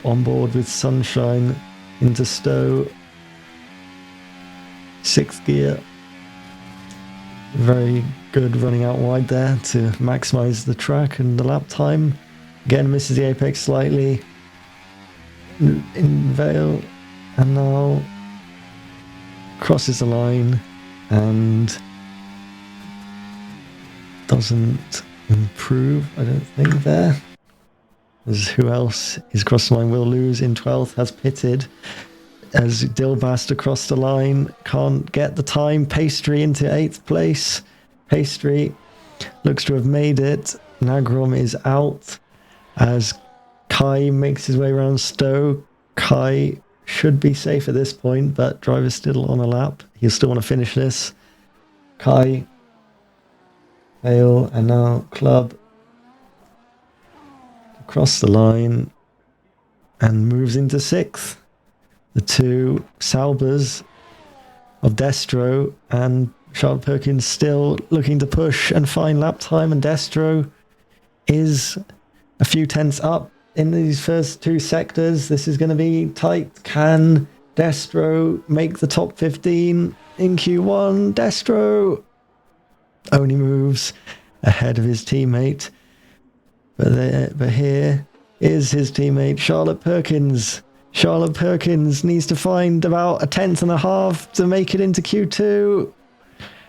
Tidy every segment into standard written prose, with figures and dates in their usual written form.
on board with Sunshine into Stowe. 6th gear. Very good running out wide there to maximise the track and the lap time. Again, misses the apex slightly in Vale, and now crosses the line and doesn't improve, I don't think, there. As who else is crossing the line? Will lose in 12th, has pitted. As Dilbast across the line, can't get the time. Pastry into 8th place. Pastry looks to have made it. Nagrom is out as Kai makes his way around Stowe. Kai should be safe at this point, but driver's still on a lap. He'll still want to finish this. Kai, Vale, and now Club across the line and moves into 6th. The two Saubers of Destro and Charlotte Perkins still looking to push and find lap time, and Destro is a few tenths up in these first two sectors. This is going to be tight. Can Destro make the top 15 in Q1? Destro only moves ahead of his teammate. But here is his teammate, Charlotte Perkins. Charlotte Perkins needs to find about a tenth and a half to make it into Q2.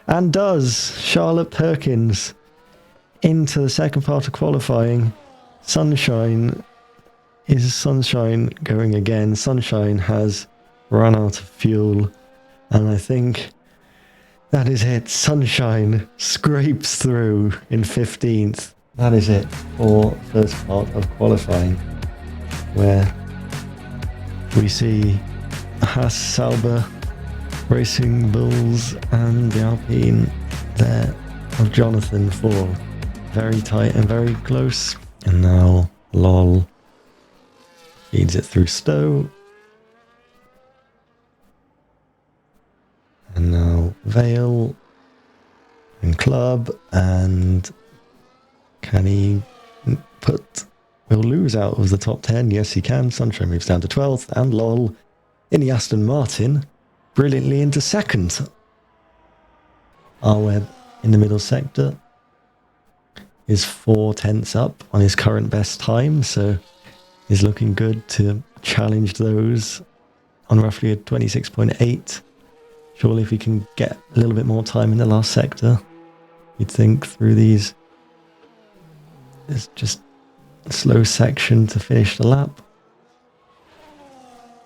And does. Charlotte Perkins into the second part of qualifying. Sunshine. Is Sunshine going again? Sunshine has run out of fuel. And I think that is it. Sunshine scrapes through in 15th. That is it for first part of qualifying, where we see Haas, Sauber, Racing Bulls and the Alpine there of Jonathan for very tight and very close. And now LOL feeds it through Stowe. And now Vale and Club, and can he will lose out of the top 10? Yes, he can. Sunshine moves down to 12th, and LOL in the Aston Martin brilliantly into 2nd. Arweb in the middle sector is 4 tenths up on his current best time, so he's looking good to challenge those on roughly a 26.8. Surely if he can get a little bit more time in the last sector, you'd think through these, it's just a slow section to finish the lap.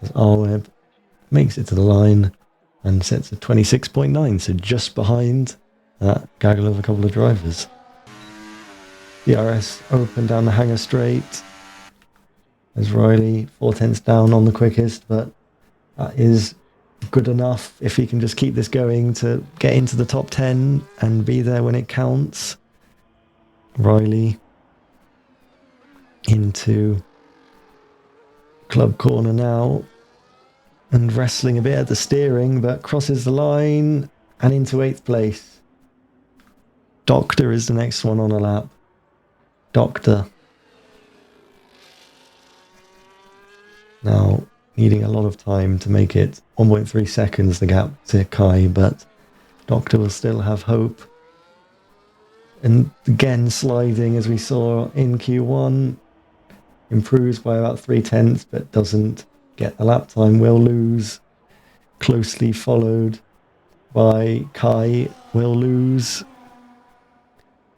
As Arweb makes it to the line and sets a 26.9, so just behind that gaggle of a couple of drivers. DRS open down the hanger straight as Riley 4 tenths down on the quickest, but that is good enough if he can just keep this going to get into the top 10 and be there when it counts. Riley into club corner now and wrestling a bit at the steering, but crosses the line and into 8th place. Doctor is the next one on a lap. Doctor now needing a lot of time to make it 1.3 seconds the gap to Kai, but Doctor will still have hope. And again sliding as we saw in Q1, improves by about 3 tenths but doesn't get the lap time. Will lose, closely followed by Kai. Will lose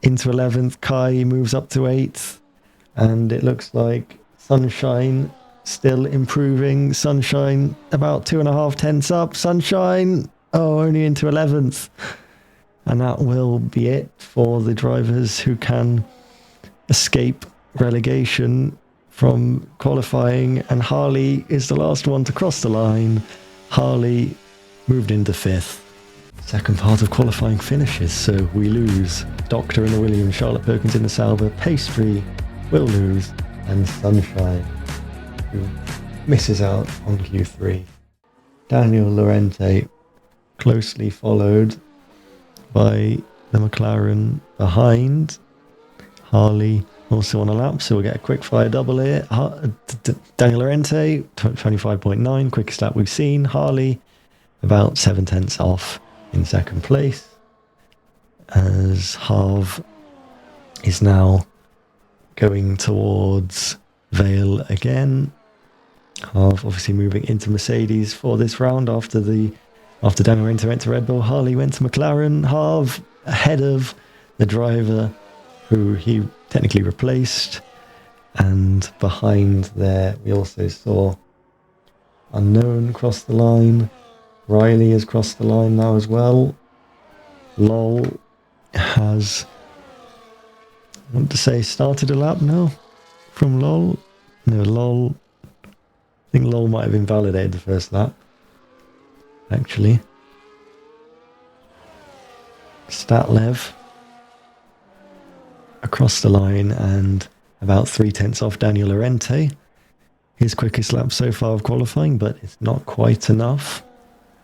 into 11th. Kai moves up to 8th, and it looks like Sunshine still improving. Sunshine about 2.5 tenths up. Sunshine, only into 11th. And that will be it for the drivers who can escape relegation from qualifying. And Harley is the last one to cross the line. Harley moved into 5th. Second part of qualifying finishes, so we lose Doctor in the Williams, Charlotte Perkins in the Sauber, Pastry will lose, and Sunshine, who misses out on Q3. Daniel Lorente closely followed by the McLaren behind. Harley also on a lap, so we'll get a quick fire double here. Daniel Lorente, 25.9, quickest lap we've seen. Harley, about 7/10 off in second place, as Harv is now going towards Vale again. Harv obviously moving into Mercedes for this round after Daniel Lorente went to Red Bull. Harley went to McLaren. Harv ahead of the driver who he technically replaced, and behind there we also saw Unknown cross the line. Riley has crossed the line now as well. Lol has, I want to say, started a lap now from Lol. No, Lol, I think Lol might have invalidated the first lap, actually. Statlev across the line and about 3/10 off Daniel Lorente. His quickest lap so far of qualifying, but it's not quite enough.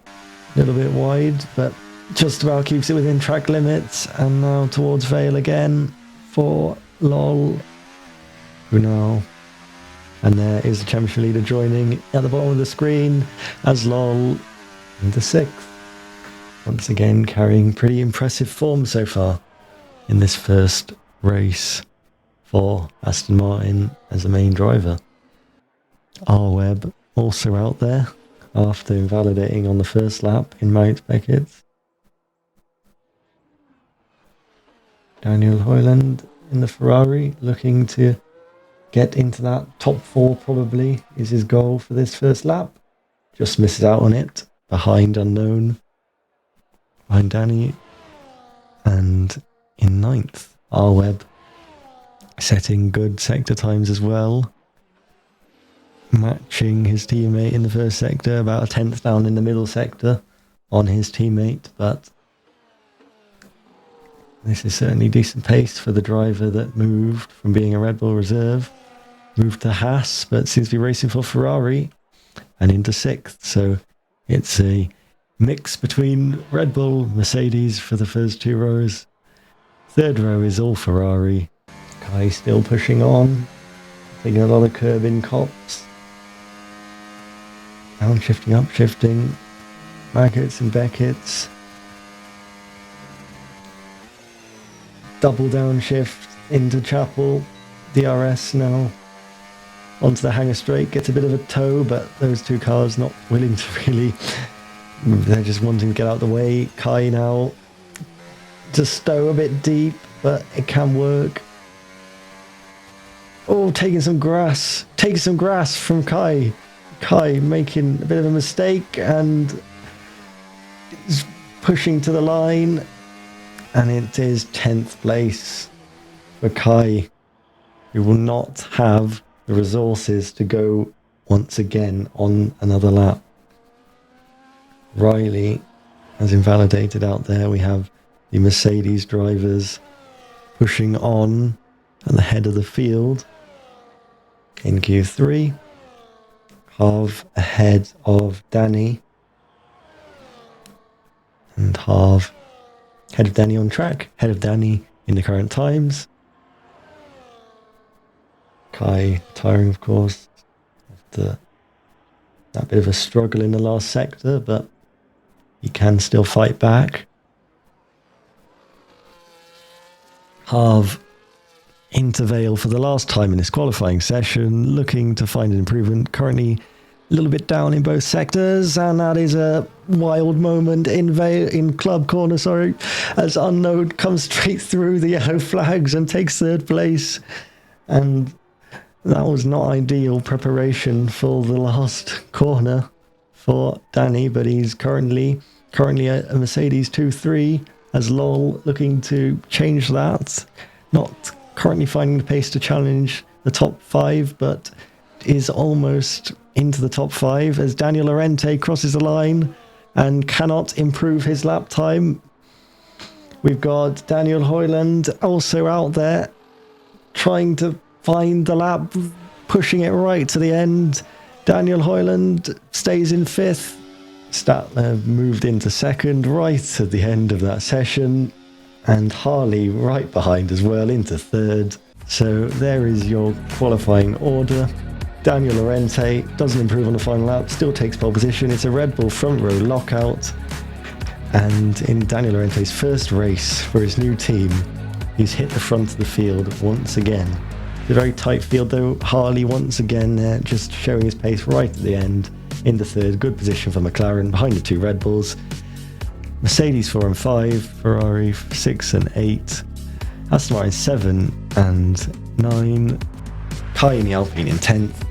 A little bit wide, but just about keeps it within track limits. And now towards Vale again for Lol, who now, and there is the championship leader joining at the bottom of the screen as Lol into 6th. Once again carrying pretty impressive form so far in this first race for Aston Martin as the main driver. R-Web also out there after invalidating on the first lap in Mount Beckett. Daniel Hoyland in the Ferrari, looking to get into that top 4 probably is his goal for this first lap. Just misses out on it, behind Unknown, behind Danny, and in 9th. R-Web setting good sector times as well, matching his teammate in the first sector, about a 10th down in the middle sector on his teammate, but this is certainly decent pace for the driver that moved from being a Red Bull reserve, moved to Haas, but seems to be racing for Ferrari and into 6th. So it's a mix between Red Bull, Mercedes for the first 2 rows. Third row is all Ferrari. Kai still pushing on, taking a lot of curb in cops. Downshifting, upshifting, Maggots and Beckett's. Double downshift into Chapel. DRS now onto the hanger straight, gets a bit of a tow, but those 2 cars not willing to really, they're just wanting to get out of the way. Kai now to stow a bit deep, but it can work. Oh, taking some grass from Kai. Kai making a bit of a mistake and is pushing to the line, and it is 10th place for Kai, who will not have the resources to go once again on another lap. Riley has invalidated out there. We have the Mercedes drivers pushing on at the head of the field in Q3. Harv ahead of Danny, and Harv ahead of Danny on track, ahead of Danny in the current times. Kai tiring, of course, after that bit of a struggle in the last sector, but he can still fight back. Harv into Vale for the last time in this qualifying session, looking to find an improvement. Currently a little bit down in both sectors, and that is a wild moment in Vale, in club corner, as Unknown comes straight through the yellow flags and takes 3rd place. And that was not ideal preparation for the last corner for Danny, but he's currently a Mercedes 2-3 as Lol looking to change that. Not currently finding the pace to challenge the top 5, but is almost into the top 5 as Daniel Lorente crosses the line and cannot improve his lap time. We've got Daniel Hoyland also out there trying to find the lap, pushing it right to the end. Daniel Hoyland stays in 5th. Statler moved into 2nd right at the end of that session, and Harley right behind as well into 3rd. So there is your qualifying order. Daniel Lorente doesn't improve on the final lap, still takes pole position. It's a Red Bull front row lockout. And in Daniel Lorente's first race for his new team, he's hit the front of the field once again. It's a very tight field though. Harley once again there, just showing his pace right at the end. In the third, good position for McLaren behind the two Red Bulls. Mercedes 4 and 5, Ferrari 6 and 8, Aston Martin 7 and 9, Kai in the Alpine in 10th,